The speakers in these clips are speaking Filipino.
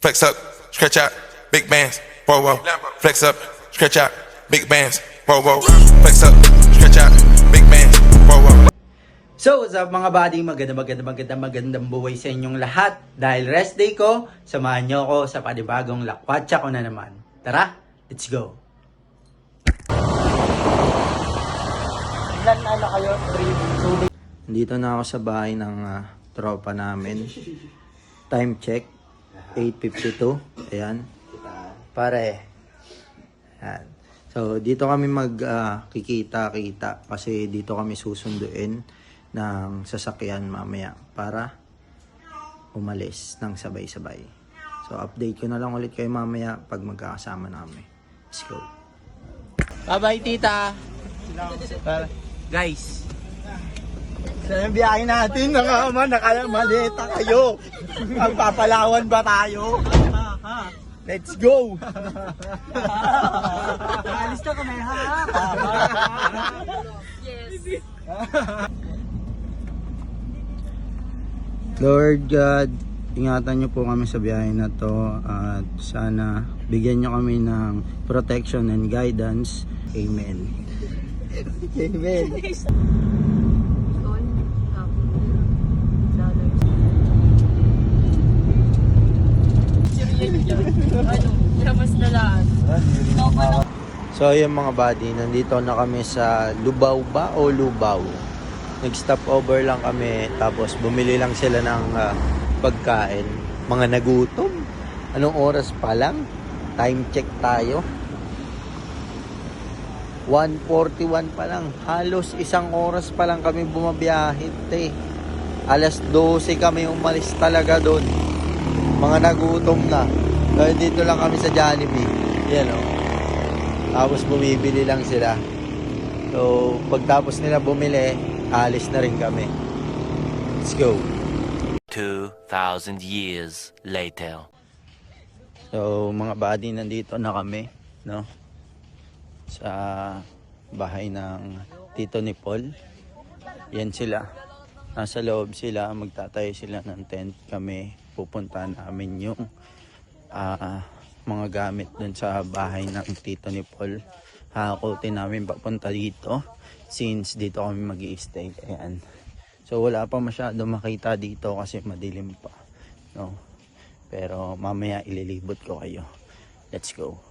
Flex up, stretch out, big bands, whoa, whoa. Flex up, stretch out, big bands, whoa, whoa. Flex up, stretch out, big bands, whoa, whoa. So, what's up mga buddy? Magandang buhay sa inyong lahat. Dahil rest day ko, samahan nyo ako sa panibagong lakwatsa ko na naman. Tara, let's go! Ilan na kayo? 3, 2, Dito na ako sa bahay ng tropa namin. Time check, 8:52. Ayan. Pare. Ayan. So, dito kami magkikita-kita kasi dito kami susunduin ng sasakyan mamaya para umalis ng sabay-sabay. So, update ko na lang ulit kayo mamaya pag magkakasama namin. Let's go. Bye-bye, tita! Guys! Sa biyahe natin, nakamaleta kayo. Magpapalawan ba tayo? Let's go! Alis na kami, ha? Yes. Lord God, ingatan niyo po kami sa biyahe na to at sana bigyan niyo kami ng protection and guidance. Amen. Amen. Lamas na lang. So ayun mga buddy, nandito na kami sa Lubao ba o Lubao? Nag-stop over lang kami tapos bumili lang sila ng pagkain. Mga nagutom. Anong oras pa lang? Time check tayo. 1:41 pa lang. Halos isang oras pa lang kami bumabiyahit eh. Alas 12 kami umalis talaga doon. Mga nagutom na. Kaya dito lang kami sa Jollibee. Yan o. Tapos bumibili lang sila. So pagtapos nila bumili, alis na rin kami. Let's go. 2,000 years later. So mga buddy, nandito na kami, no? Sa bahay ng Tito ni Paul. Yan sila. Nasa loob sila, magtatayo sila ng tent. Kami pupunta namin yung mga gamit dun sa bahay ng Tito ni Paul. Hakutin namin papunta dito since dito kami mag-i-stay. Ayan. So wala pa masyado makita dito kasi madilim pa, no? Pero mamaya ililibot ko kayo. Let's go.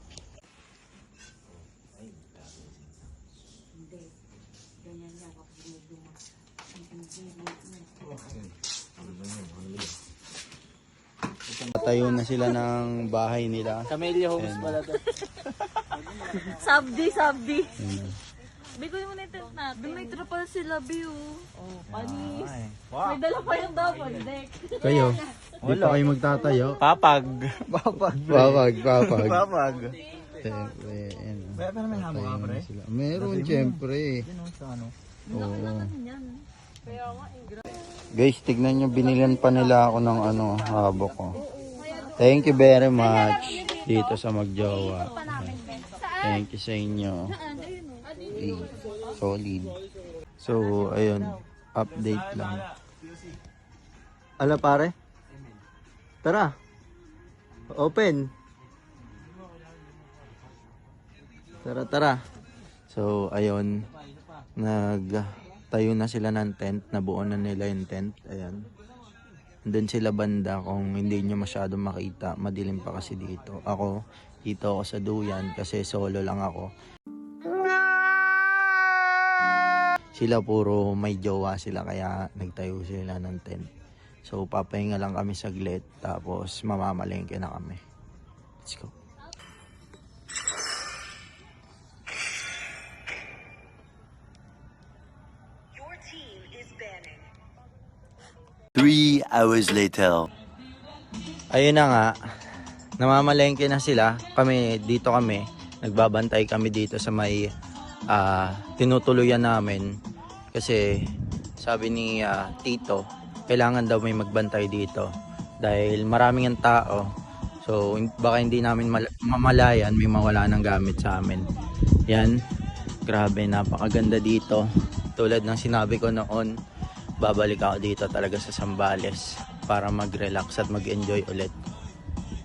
Tayo na sila ng bahay nila. Camellia Homes pala to. Sabdi. Bigay mo na yung tent natin. Doon may trapal sila, Biu. Oh, panis. May dala pa yung double deck. Kayo, di pa kayo magtatayo. Papag. Papag. Siyempre, yan. Meron pa naman hamo ka, pre? Meron, siyempre. Ano? Oo. Guys, tignan nyo, binilan pa nila ako ng habo ko. Thank you very much dito sa Magjowa. Thank you sa inyo. Solid. So, ayun. Update lang. Ala pare? Tara. Open. Tara. So, ayun. Nagtayo na sila ng tent. Nabuo na nila yung tent. Ayan. Doon sila banda kung hindi nyo masyado makita. Madilim pa kasi dito. Ako, dito ako sa duyan kasi solo lang ako. Sila puro may jowa sila kaya nagtayo sila ng tent. So papahinga lang kami saglit tapos mamamalengke na kami. Let's go. Your team is banning. 3 hours later. Ayun na nga. Namamalengke na sila. Dito kami. Nagbabantay kami dito sa may tinutuluyan namin. Kasi sabi ni Tito, kailangan daw may magbantay dito. Dahil maraming ang tao. So baka hindi namin mamalayan, may mawala ng gamit sa amin. Yan. Grabe, napakaganda dito. Tulad ng sinabi ko noon, babalik ako dito talaga sa Zambales para mag-relax at mag-enjoy ulit.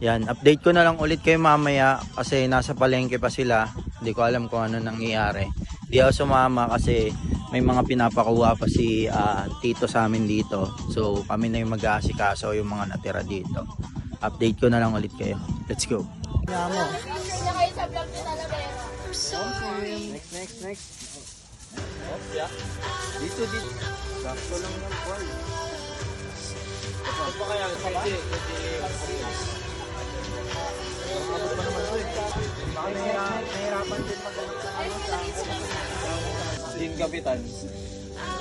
Yan, update ko na lang ulit kayo mamaya kasi nasa palengke pa sila. Hindi ko alam kung ano nangyayari. Di ako sumama kasi may mga pinapakuha pa si tito sa amin dito. So kami na yung mag-aasikaso yung mga natira dito. Update ko na lang ulit kayo. Let's go. Next. Dito. Sakto lang yan, Paul. Ano pa kaya? Baka nahihirapan din Team Kapitan.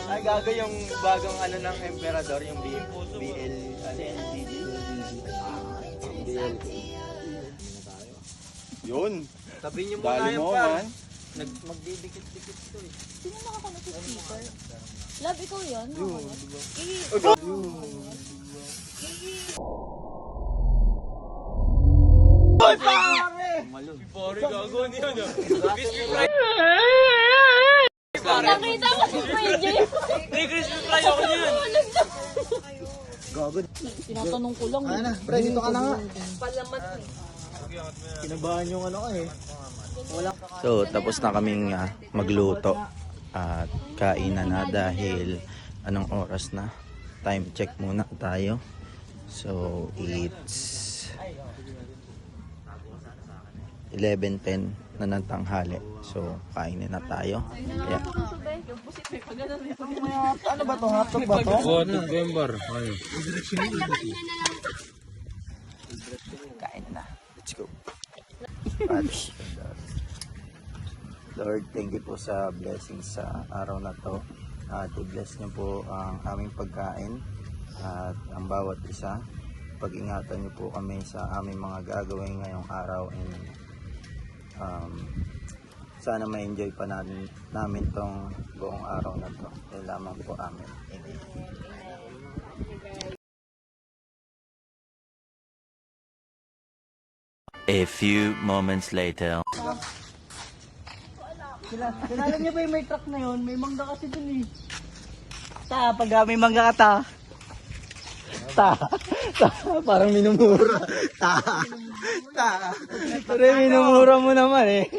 Ay, gago yung bagong ano ng Emperador, yung BL, LGD. Yun. Sabihin niyo muna yung pan. Magdidikit-dikit to eh. Sino nakakonect sa speaker? Love, ikaw yun? Pare, gago niyo no. Nakita mo si PJ. Hey, crispy fry ako niyan. Tinatanong ko lang. Ano, pre, dito ka na nga. Palamat eh. Kinabahan yung ano ka eh. So tapos na kaming magluto at kainan na dahil anong oras na? Time check muna tayo. So it's 11:10 na ng tanghali. So kainin na tayo. Yeah. Ano ba to? Hotdog ba to? Kain na. Let's go. Patch. Lord, thank you po sa blessings sa araw na to. At i-bless niyo po ang aming pagkain at ang bawat isa. Pag-ingatan niyo po kami sa aming mga gagawin ngayong araw and sana ma-enjoy pa namin tong buong araw na to. Yan lamang po amin. Amen. A few moments later. Kilala niyo ba yung may truck na yun? May mangga kasi dun eh. Pag may mangga ka parang minumura. Pero minumura mo naman eh.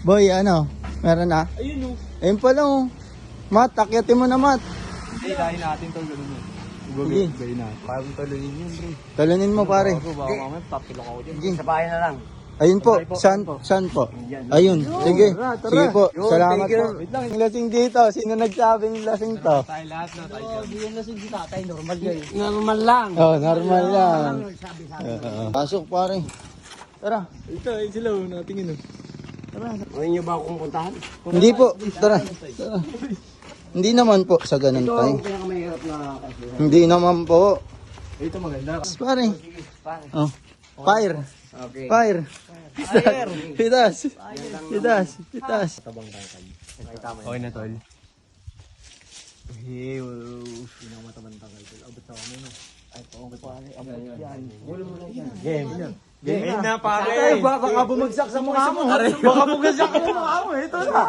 Boy, ano? Meron na? Ayun o. Ayun pala oh. Mat, akyatin mo na Mat. Hindi, dahil natin to gano'n yun. Sige. Gawin na. Parang talunin yun bro. Talunin mo pare. Baka mamaya papilok ako dyan. Sige. Sa bahay na lang. Ayun po, saan po? Ayun, sige. Sige po, salamat po. Wait lang, yung lasing dito. Sino nagsabing lasing to? Tayo lahat na tayo. Hindi yan lasing si tatay, normal yan. Normal lang. Oh, normal lang. Pasok pare. Tara. Ito, ayun sila oh, natingin oh. Tara. Ayaw niyo ba akong puntahan? Hindi po, tara. Tara. Hindi naman po sa ganun Ito tayo. ang pinakamahirap na kasi. Hindi naman po. Ito maganda. Pare. Oh. Fire. Okay. Fire. Pitas. Pitas. Okay na tol. Hey, pinakamatamantang kayo tol. Abot sa kami no. Ay, okay pare. Abot yan. Gulo mo lang yan. Game. Game na pare. Ay, baka bumagsak sa mukha mo. Baka bumagsak sa mukha mo. Ito na.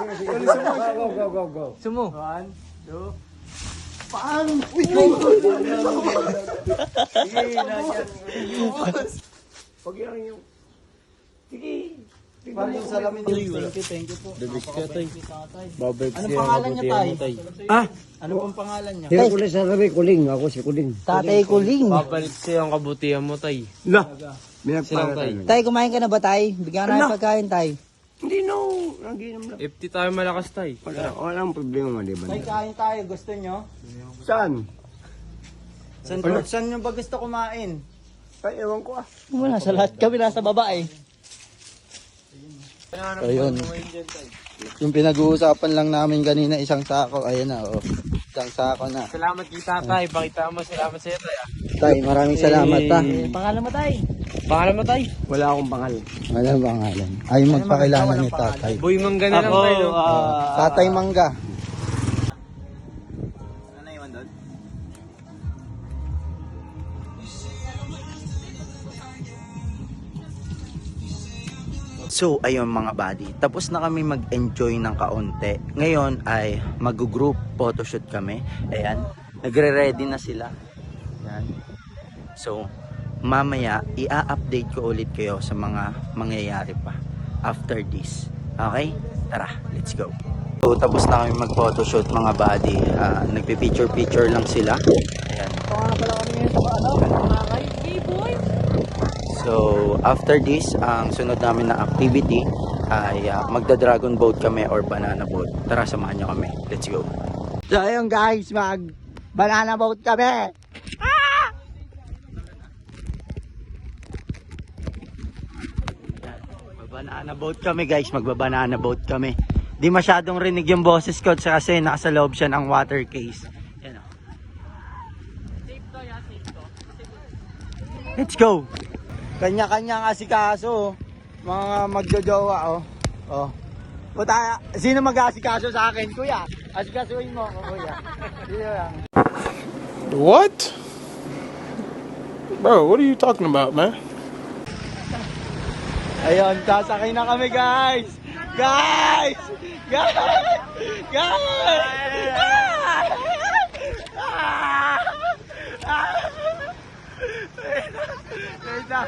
Go. Sumo. 1, 2. Paano? Uy! Sige, nasyan. Pag yan yung... Sige. Parang salamin yung thank you po. Anong pangalan niya tay? Ano pong pangalan niya? Hindi ko na sasabi, Kuling. Ako si Kuling. Tatay Kuling. Babalik sa'yo ang kabutihan mo, tay. La! May Silang tay. Tay, kumain ka na ba tay? Bigyan na ng pagkain tay. Hindi no. Naginom lang. FT tayo malakas, tay. Walang problema, di ba? Tay, kain tayo. Gusto nyo? Saan? Saan nyo ba gusto kumain? Ay, ewan ko ah. Wala, sa lahat kami nasa baba eh. Ayun. Yung pinag-uusapan lang namin kanina, isang sako. Ayan na, oh. Isang sako na. Salamat kita, tay. Pakita mo, salamat sa'yo, tay. Tay, maraming salamat ha. Pangalan mo tay? Pangalan mo, tay? Wala akong pangal. Ano ba pangalan? Ay, magpakilala ni tatay. Boy Mangga na lang, tay. no? Tatay Mangga. So, ayun mga buddy, tapos na kami mag-enjoy ng kaunti. Ngayon ay mag-group photoshoot kami. Ayan, nagre-ready na sila. Ayan. So, mamaya, i-update ko ulit kayo sa mga mangyayari pa after this. Okay? Tara, let's go. So, tapos na kami mag-photoshoot mga buddy. Nagpi-picture-picture lang sila. Ayan. So, after this, ang sunod namin na activity ay magda-dragon boat kami or banana boat. Tara, samahan nyo kami. Let's go. So ayun guys, mag-banana boat kami. Banana boat kami guys, magba-banana boat kami. Di masyadong rinig yung boses ko kasi nasa loob siya ng water case. Yan o. Let's go! Kanya-kanyang asikaso, mga magjojowa oh. Oh. Puta, sino mag-asikaso sa akin, kuya? Asikasuhin mo, kuya. Dito lang. What? Bro, what are you talking about, man? Ayun, sasakay na kami guys! Guys! Guys! Guys! Wait na.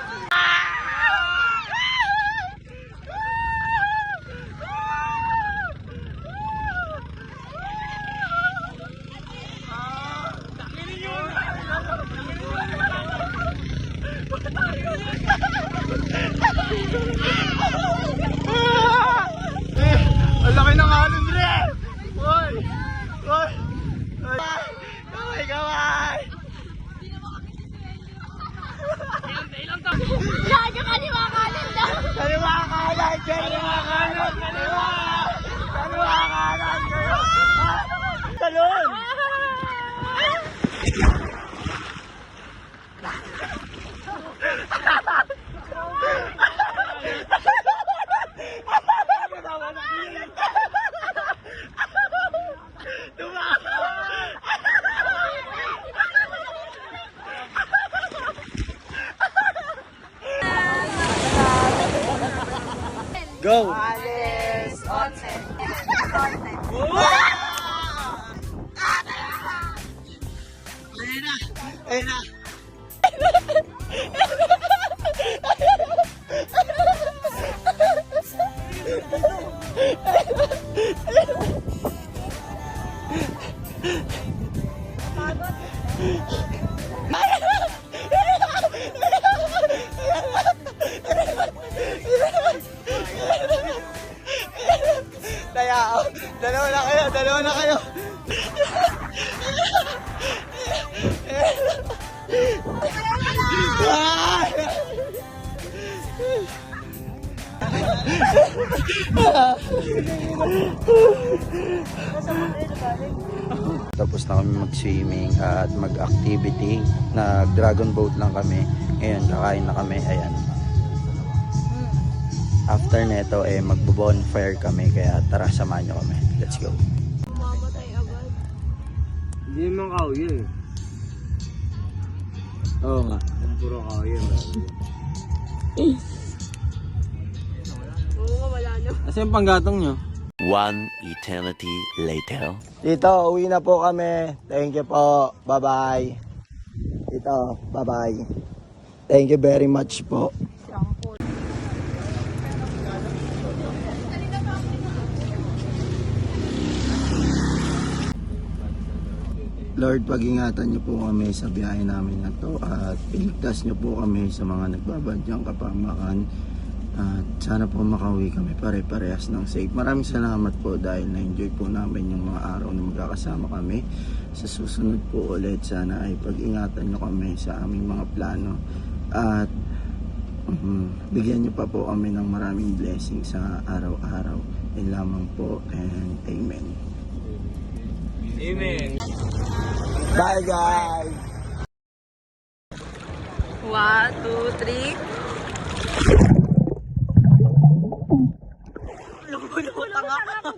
Ang laki ng alon rin! Hoy! Hoy! Kamay, kamay! Lagi ka ni makalan daw. Kaliwa kanan! Kaliwa kanan! Kaliwa! Kaliwa kanan! Kaliwa! Talon! Go! Alice, Onsen. Ayun na! Kaya, dalawa na kayo, dalawa na kayo. Tapos na kami mag-swimming at mag-activity. Nag-dragon boat lang kami. Ngayon, kakain na kami. Ayan. After neto, magbo-bonfire kami. Kaya tara, samahan nyo kami. Let's go. Hindi naman kauyo eh. Oo nga. Puro kauyo. Asa yung panggatong nyo? One eternity later. Tito, uwi na po kami. Thank you po. Bye-bye. Tito, bye-bye. Thank you very much po. Lord, pag-ingatan niyo po kami sa biyahe namin na to at iligtas niyo po kami sa mga nagbabadyang kapamakan at sana po makauwi kami pare-parehas ng safe. Maraming salamat po dahil na-enjoy po namin yung mga araw na magkakasama kami. Sa susunod po ulit, sana ay pag-ingatan niyo kami sa aming mga plano at bigyan niyo pa po kami ng maraming blessings sa araw-araw. Yan lamang po and amen. Amen. Bye, guys. 1, 2, 3. Lumulutang ako.